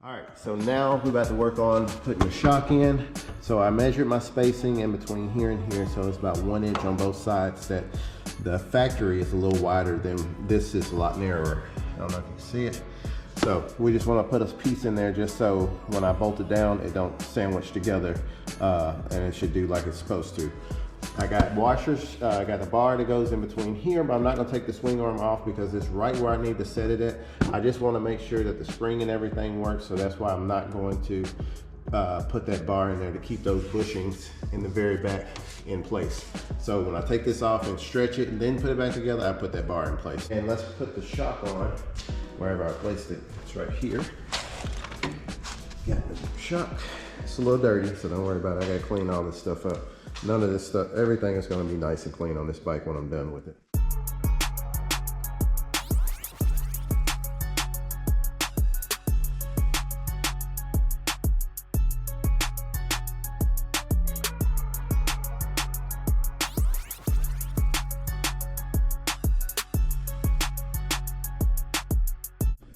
All right, so now we're about to work on putting the shock in. So I measured my spacing in between here and here, so it's about 1 inch on both sides. That the factory is a little wider than this, is a lot narrower. I don't know if you can see it. So we just want to put a piece in there just so when I bolt it down, it don't sandwich together, and it should do like it's supposed to. I got washers, I got the bar that goes in between here, but I'm not gonna take the swing arm off because it's right where I need to set it at. I just wanna make sure that the spring and everything works, so that's why I'm not going to put that bar in there to keep those bushings in the very back in place. So when I take this off and stretch it and then put it back together, I put that bar in place. And let's put the shock on wherever I placed it. It's right here. Got the shock. It's a little dirty, so don't worry about it. I gotta clean all this stuff up. None of this stuff, everything is gonna be nice and clean on this bike when I'm done with it.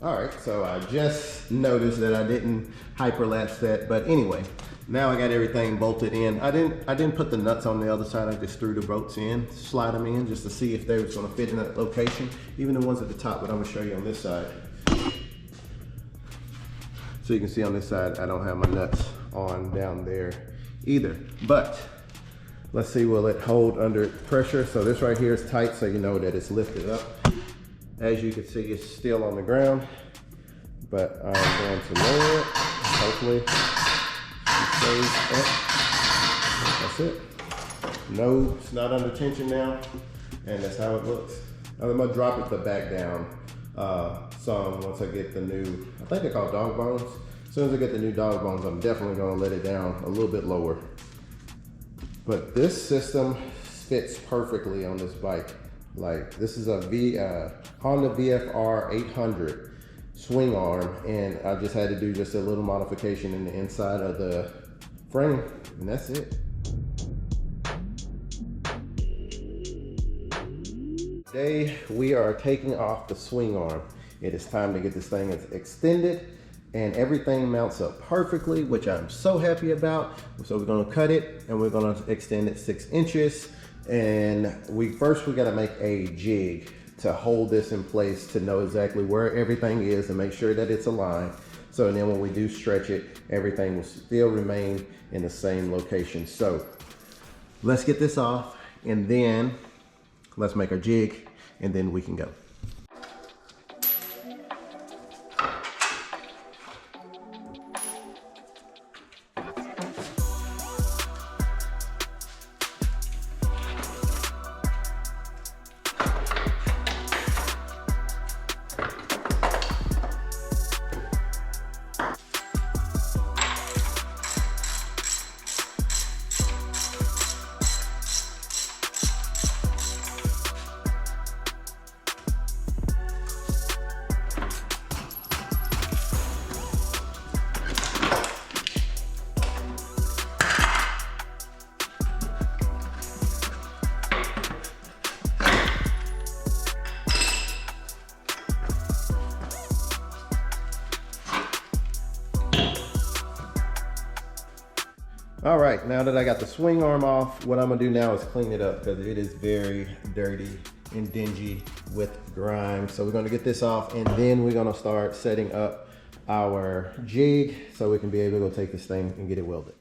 All right, so I just noticed that I didn't hyperlapse that, but anyway, now I got everything bolted in. I didn't put the nuts on the other side. I just threw the bolts in, slide them in just to see if they was gonna fit in that location, even the ones at the top, but I'm gonna show you on this side. So you can see on this side, I don't have my nuts on down there either, but let's see, will it hold under pressure? So this right here is tight, so you know that it's lifted up. As you can see, it's still on the ground, but I'm going to lower it. Hopefully it stays up. That's it. No, it's not under tension now, and that's how it looks. I'm gonna drop it back down some once I get the new, I think they're called dog bones. As soon as I get the new dog bones, I'm definitely gonna let it down a little bit lower. But this system fits perfectly on this bike. Like, this is a Honda VFR 800 swing arm, and I just had to do just a little modification in the inside of the frame, and that's it. Today we are taking off the swing arm. It is time to get this thing extended, and everything mounts up perfectly, which I'm so happy about. So we're gonna cut it and we're gonna extend it 6 inches. And we gotta make a jig to hold this in place to know exactly where everything is and make sure that it's aligned. So then when we do stretch it, everything will still remain in the same location. So let's get this off, and then let's make our jig, and then we can go. All right, now that I got the swing arm off, what I'm gonna do now is clean it up because it is very dirty and dingy with grime. So we're gonna get this off, and then we're gonna start setting up our jig so we can be able to go take this thing and get it welded.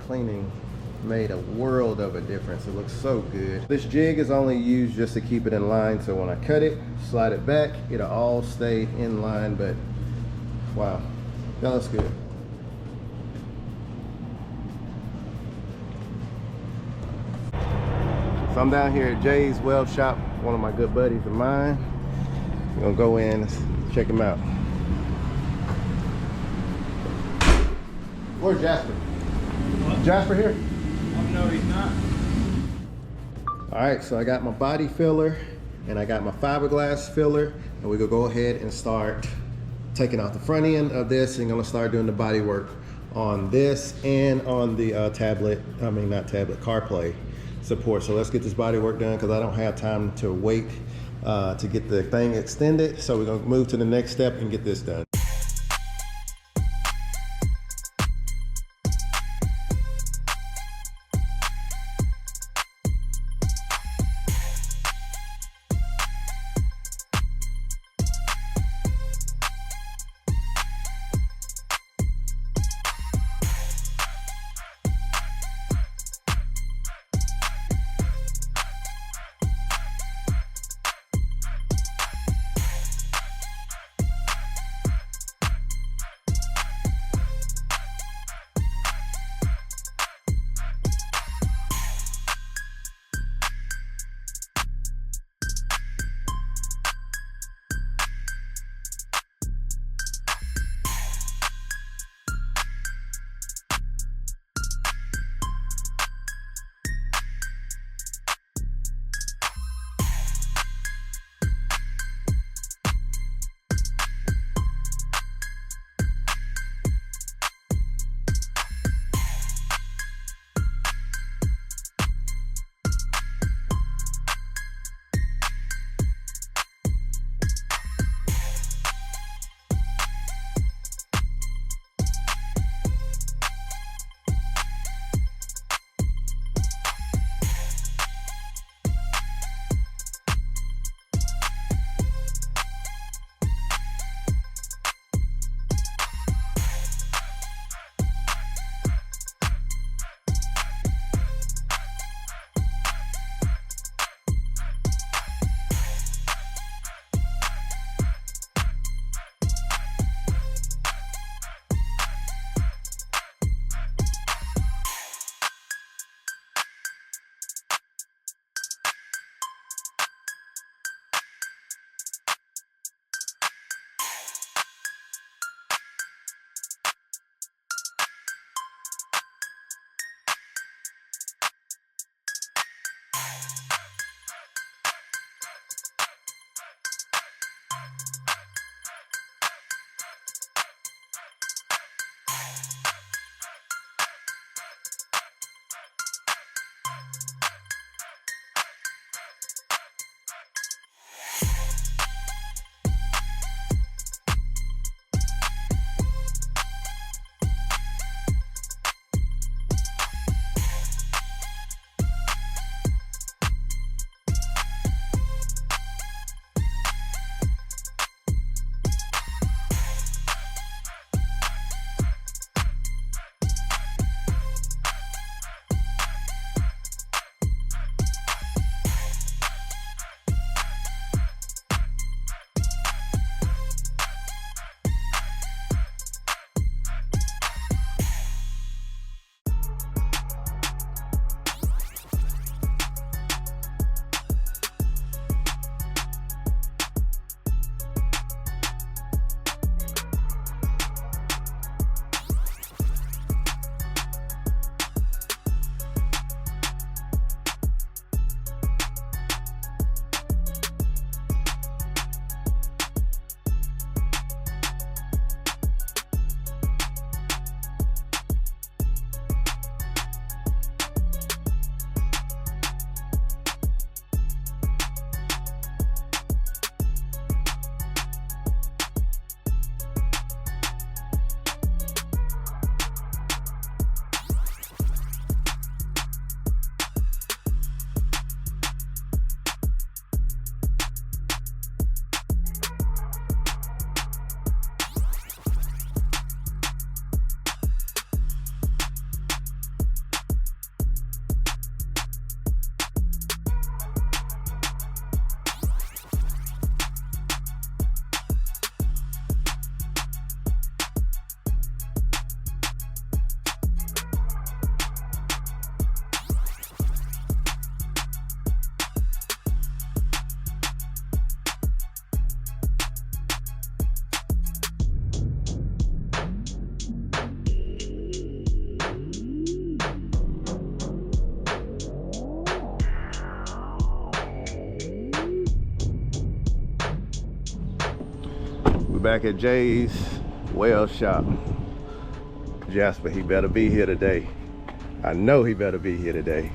Cleaning made a world of a difference. It looks so good. This jig is only used just to keep it in line, so when I cut it, slide it back, it'll all stay in line. But wow, that looks good. So I'm down here at Jay's Weld Shop, one of my good buddies of mine. We're gonna go in and check him out. Where's Jasper? What? Jasper here? No, he's not. All right, so I got my body filler and I got my fiberglass filler, and we're gonna go ahead and start taking out the front end of this and gonna start doing the body work on this and on the CarPlay support. So let's get this body work done because I don't have time to wait to get the thing extended. So we're gonna move to the next step and get this done. back at Jay's weld shop. Jasper, he better be here today. I know he better be here today.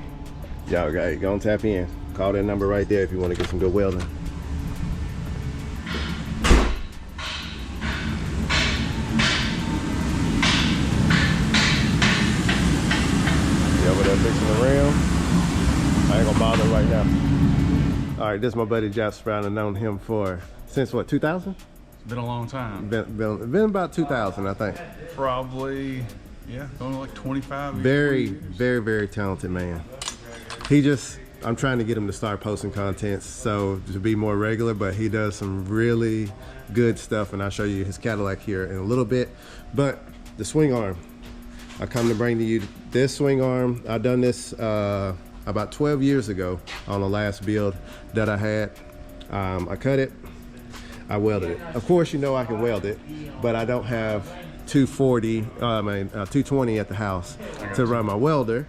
Y'all got go and tap in. Call that number right there if you want to get some good welding. Yeah, over there fixing the rim. I ain't gonna bother right now. All right, this is my buddy Jasper. I've known him for since what, 2000? It's been a long time. Been about 2000, I think. Probably, yeah, going like 25 years. Very talented man. I'm trying to get him to start posting content so to be more regular, but he does some really good stuff, and I'll show you his Cadillac here in a little bit. But the swing arm, I come to bring to you this swing arm. I done this about 12 years ago on the last build that I had. I cut it, I welded it. Of course, you know I can weld it, but I don't have 220 at the house to run my welder.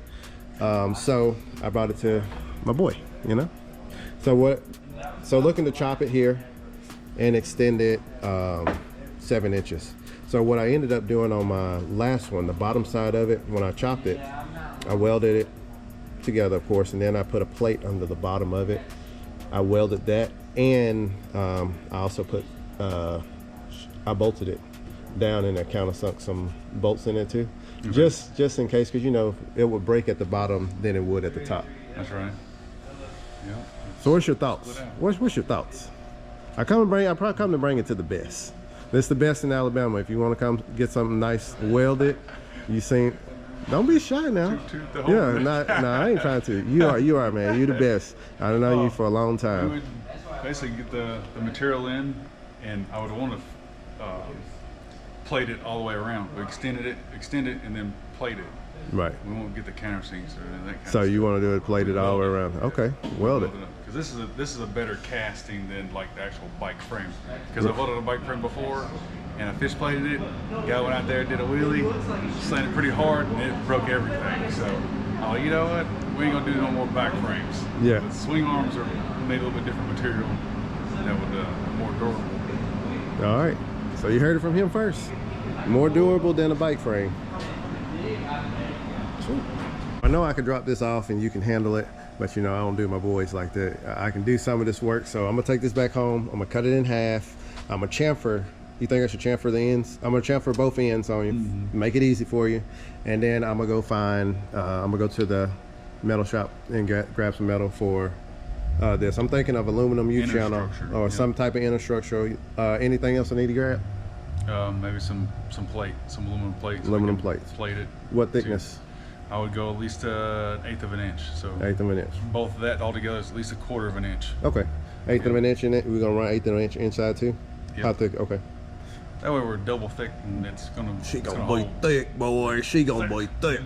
So I brought it to my boy, you know? So looking to chop it here and extend it 7 inches. So what I ended up doing on my last one, the bottom side of it, when I chopped it, I welded it together, of course, and then I put a plate under the bottom of it. I welded that, and I also put, I bolted it down and I countersunk some bolts in it too. Okay. Just in case, because you know it would break at the bottom than it would at the top. That's right. Yeah. So what's your thoughts? What's your thoughts? I probably come to bring it to the best. It's the best in Alabama. If you want to come get something nice welded, you seen. Don't be shy now. Yeah, I ain't trying to. You are, man. You the best. I don't know you for a long time. We would basically get the material in, and I would want to plate it all the way around. We extend it, and then plate it. Right. We won't get the countersinks or that kind of stuff. So you want to do it plated all the way around? Okay, weld it. Because this is a better casting than like the actual bike frame. Because I've welded a bike frame before, and I fish plated it. Guy went out there, did a wheelie, slammed it pretty hard, and it broke everything. So, you know what? We ain't gonna do no more back frames. Yeah. The swing arms are made a little bit different material that would more durable. All right. So you heard it from him first. More durable than a bike frame. I know I could drop this off and you can handle it, but you know I don't do my boys like that. I can do some of this work, so I'm gonna take this back home. I'm gonna cut it in half. I'm gonna chamfer. You think I should chamfer the ends? I'm gonna chamfer both ends on you, make it easy for you, and then I'm gonna go find. I'm gonna go to the metal shop and grab some metal for this. I'm thinking of aluminum U-channel or some type of inner structure. Anything else I need to grab? Maybe some plate, some aluminum plates. Aluminum plates. Plate it. What thickness? I would go at least 1/8 of an inch. So 1/8 of an inch. Both of that all together is at least 1/4 of an inch. Okay, 1/8 of an inch in it. We're gonna run 1/8 of an inch inside too. Yep. How thick? Okay. That way we're double thick, and it's gonna. She gonna be thick, boy. She gonna be thick.